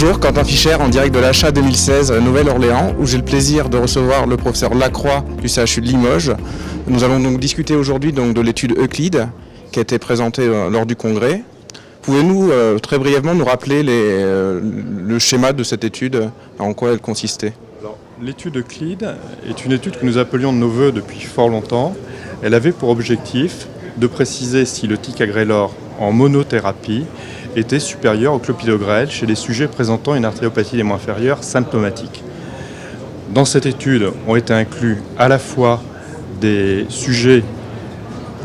Bonjour, Quentin Fischer en direct de l'Achat 2016 Nouvelle-Orléans où j'ai le plaisir de recevoir le professeur Lacroix du CHU de Limoges. Nous allons donc discuter aujourd'hui de l'étude Euclide qui a été présentée lors du congrès. Pouvez-vous très brièvement nous rappeler le schéma de cette étude, en quoi elle consistait? Alors, l'étude Euclide est une étude que nous appelions de nos voeux depuis fort longtemps. Elle avait pour objectif de préciser si le ticagrelor en monothérapie était supérieur au clopidogrel chez les sujets présentant une artériopathie des membres inférieurs symptomatique. Dans cette étude ont été inclus à la fois des sujets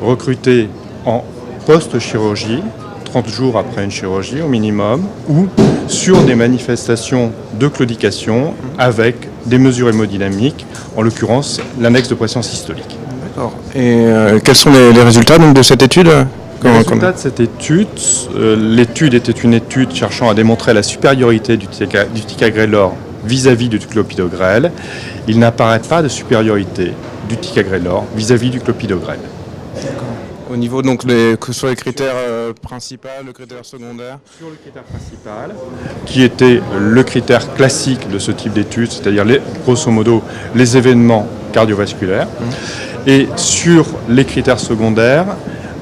recrutés en post-chirurgie, 30 jours après une chirurgie au minimum, ou sur des manifestations de claudication avec des mesures hémodynamiques, en l'occurrence l'index de pression systolique. D'accord. Et quels sont les résultats donc, de cette étude? Les résultats de cette étude, l'étude était une étude cherchant à démontrer la supériorité du ticagrelor vis-à-vis du clopidogrel. Il n'apparaît pas de supériorité du ticagrelor vis-à-vis du clopidogrel. Au niveau donc sur les critères principaux, le critère secondaire? Sur le critère principal, qui était le critère classique de ce type d'étude, c'est-à-dire grosso modo les événements cardiovasculaires, et sur les critères secondaires,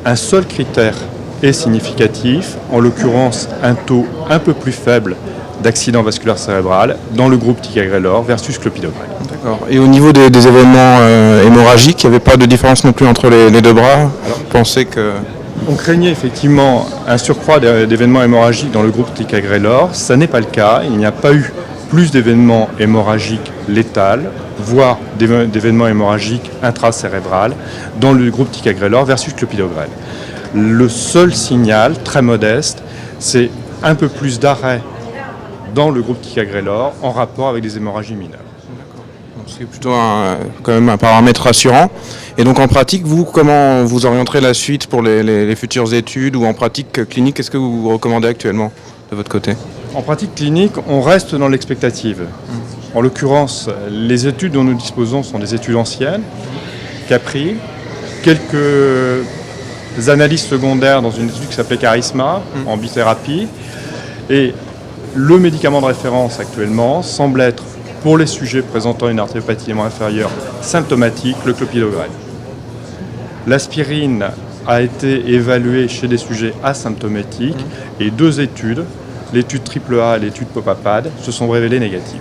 un seul critère est significatif, en l'occurrence un taux un peu plus faible d'accident vasculaire cérébral dans le groupe ticagrelor versus clopidogrel. D'accord. Et au niveau des événements hémorragiques, il n'y avait pas de différence non plus entre les deux bras? Alors, vous pensez que... On craignait effectivement un surcroît d'événements hémorragiques dans le groupe ticagrelor. Ça n'est pas le cas. Il n'y a pas eu plus d'événements hémorragiques létals, voire d'événements hémorragiques intracérébrales dans le groupe ticagrelor versus clopidogrel. Le seul signal, très modeste, c'est un peu plus d'arrêt dans le groupe ticagrelor en rapport avec des hémorragies mineures. C'est plutôt quand même un paramètre rassurant. Et donc en pratique, vous, comment vous orienterez la suite pour les futures études ou en pratique clinique? Qu'est-ce que vous recommandez actuellement de votre côté? En pratique clinique, on reste dans l'expectative. En l'occurrence, les études dont nous disposons sont des études anciennes, Capri, quelques analyses secondaires dans une étude qui s'appelait Charisma, en bithérapie, et le médicament de référence actuellement semble être, pour les sujets présentant une artériopathie des membres inférieurs symptomatique, le clopidogrel. L'aspirine a été évaluée chez des sujets asymptomatiques et deux études, l'étude AAA et l'étude Popapad, se sont révélées négatives.